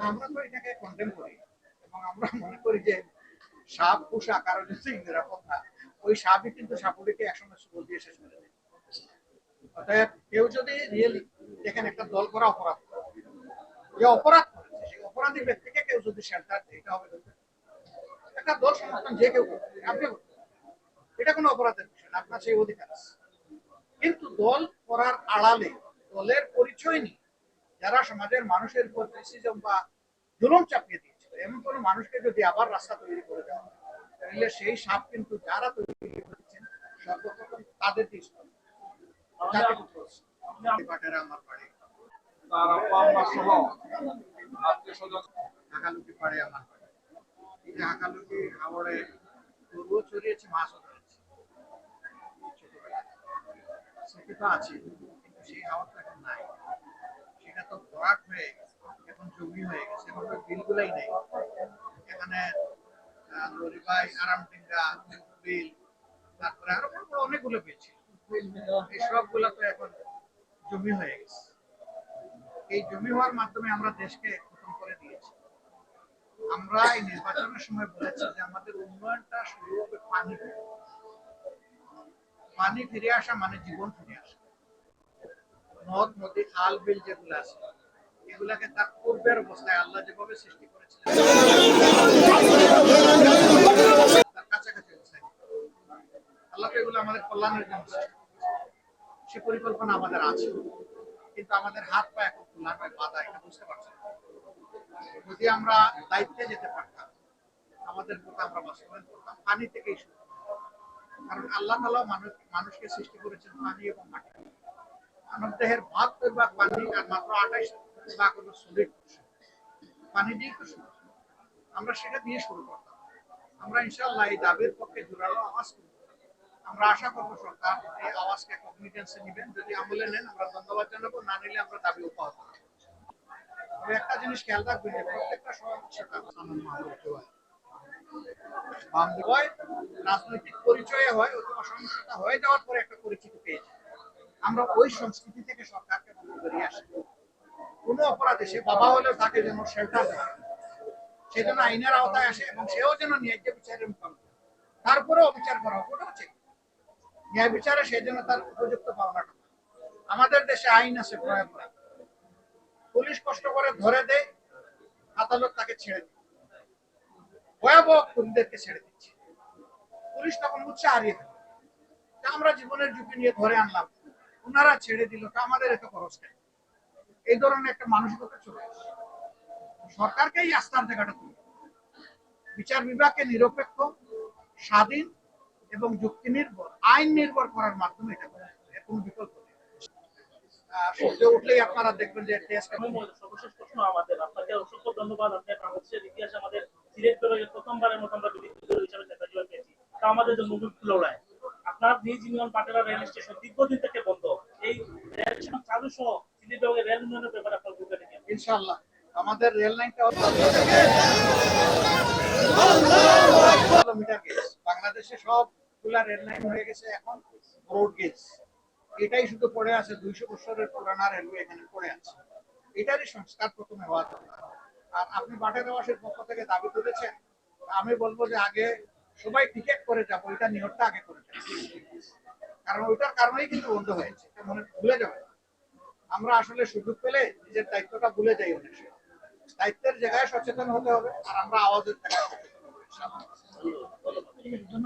আমরা তো এটাকে কন্ডেম করি এবং আমরা মনে করি যে সাপ পোষা কারো জন্য নিরাপদ না। ওই সাপই কিন্তু সাপুড়িকে একসময় সুবল দিয়ে শেষ করে দেয়। অতএব কেউ যদি রিয়েলি দেখেন একটা দল করা অপরাধ, যে অপরাধ করেছে সেই অপরাধী ব্যক্তিকে কেউ যদি শেল্টার দেয়, এটা হবে একটা দল সমর্থন যে কেউ করতে পারে, আপনি করতে পারেন। এটা কোনো অপরাধের বিষয় না, আপনার সেই অধিকার আছে। কিন্তু দল করার আড়ালে দলের পরিচয় নিয়ে যারা সমাজের মানুষের উপর রেসিজম বা জুলুম চাপিয়ে দিয়েছিল, এমন কোন মানুষকে যদি আবার রাস্তা তৈরি করে দেওয়া হয়, তাহলে সেই সাপ কিন্তু যারা তৈরি করেছেন সর্বপ্রথম তাদের আমার বাড়ি, তার আপা আম্মা সহ আত্মীয় স্বজন হাকালুকি পাড়ে আমার বাড়ি। এই যে হাকালুকি হাওড়ে গরুও চড়িয়েছে, মাছও ধরেছে ছোটবেলায়, সেটি তো আছে, কিন্তু সেই হাওয়াটা এখন নাই। সেটা তো ভরাট হয়ে গেছে, এখন জমি হয়ে গেছে, এখন তো বিলগুলাই নেই এখানে। লরিবাই, আরামডিঙ্গা, বিল, তারপরে আরো অনেকগুলো বিল ছিল, এই সবগুলা তো এখন জমি হয়ে গেছে। এই জমি হওয়ার মাধ্যমে আমরা দেশকে খতম করে দিয়েছি। আমরা এই নির্বাচনের সময় বলেছি যে আমাদের উন্নয়নটা শুরু হবে পানি, পানি ফিরে আসা মানে জীবন ফিরে আসা। নদ নদী খাল বিল যেগুলো আছে এগুলাকে তার পূর্বের অবস্থায় আল্লাহ যেভাবে সৃষ্টি করেছিলেন তার কাছাকাছি অবস্থায়, আল্লাহ এগুলো আমাদের কল্যাণের জন্য সে পরিকল্পনা আমাদের আছে, কিন্তু আমাদের হাত পা এখন খোলা নয়, বাধা, এটা বুঝতে পারছি। যদি আমরা দায়িত্বে যেতে পারতাম, আমাদের কথা আমরা বাস্তবায়ন করতাম পানি থেকেই শুরু। কারণ আল্লাহ তাআলা মানুষকে সৃষ্টি করেছেন পানি এবং মাটি। মানব দেহের ৭২ ভাগ পানি আর মাত্র ২৮ ভাগ হলো সলিড। পানি দিয়ে তো শুরু, আমরা সেটা দিয়ে শুরু করতাম। আমরা ইনশাআল্লাহ এই দাবির পক্ষে জোরালো আওয়াজ করব। আমরা আশা করবো সরকার এই আওয়াজকে কগনিটেন্সে নেবেন। যদি আমলে নেন আমরা ধন্যবাদ জানাবো, না নিলে আমরা দাবি উপহার দেবো। তবে একটা জিনিস খেয়াল রাখবেন যে প্রত্যেকটা রাজনৈতিক পরিচয়ে হয় অথবা সমস্যাটা হয়ে যাওয়ার পরে একটা পরিচিতি পেয়েছে। আমরা ওই সংস্কৃতি থেকে সরকারকে বেরিয়ে আসি। কোনো অপরাধে সে বাবা হলেও তাকে যেন শেল্টার দেওয়া, সে যেন আইনের আওতায় আসে এবং সেও যেন ন্যায্য বিচারের মুখোমুখি। তারপরেও অবিচার করা হোক, ওটা হচ্ছে ন্যায় বিচারে সে যেন তার উপযুক্ত পাওনাটা। আমাদের দেশে আইন আছে প্রয়োগ করা, পুলিশ কষ্ট করে ধরে দেয়, আদালত তাকে ছেড়ে দেয়, ভয়াবহ খুনিদেরকে ছেড়ে দিচ্ছে। পুলিশ তখন উৎসাহ হারিয়ে ফেলে, আমরা জীবনের ঝুঁকি নিয়ে ধরে আনলাম, ওনারা ছেড়ে দিল, তা আমাদের এত খরচ কেন? এই ধরনের একটা মানসিকতা চলে আসে। সরকারকেই আস্থার জায়গাটা তুলে, বিচার বিভাগকে নিরপেক্ষ, স্বাধীন এবং যুক্তি নির্ভর, আইন নির্ভর করার মাধ্যমে এটা করা, এর কোনো বিকল্প নেই। সূর্য উঠলেই আপনারা দেখবেন যে সর্বশেষ প্রশ্ন আমাদের, আপনাকে অসংখ্য ধন্যবাদ। আপনি বাংলাদেশের ইতিহাসে আমাদের সিলেট বিভাগে প্রথমবারের মতো আমরা বিদ্যুৎ হিসাবে নেতা পেয়েছি, তা আমাদের জন্য মুখ ফুলৌড়ায়। আপনার নিজ ইউনিয়ন পাটেরা রেল স্টেশন দীর্ঘদিন থেকে বন্ধ, এই রেল স্টেশন চালু সহ সিলেট বিভাগের রেল উন্নয়নের ব্যাপারে আপনার ভূমিকা নিয়ে ইনশাআল্লাহ আমাদের রেল লাইনটা কিলোমিটার গেজ, বাংলাদেশে সবগুলা রেল লাইন হয়ে গেছে এখন ব্রড গেজ। এটাই শুধু পড়ে আছে, ২০০ বছরের পুরানা রেলওয়ে এখানে পড়ে আছে। এটারই সংস্কার প্রথমে হওয়া দরকার। আর আপনি বাটেরবাসীর পক্ষ থেকে দাবি তুলেছেন, আমি বলবো যে আগে সবাই টিকেট করে যাবো, এটা নিয়মটা আগে করে যাবো, কারণ ওইটার কারণেই কিন্তু বন্ধ হয়েছে, এটা মনে ভুলে যাবে না। আমরা আসলে সুযোগ পেলে নিজের দায়িত্বটা ভুলে যাই অনেক সময়। দায়িত্বের জায়গায় সচেতন হতে হবে, আর আমরা আওয়াজের জায়গায় সচেতন হবো। ধন্যবাদ।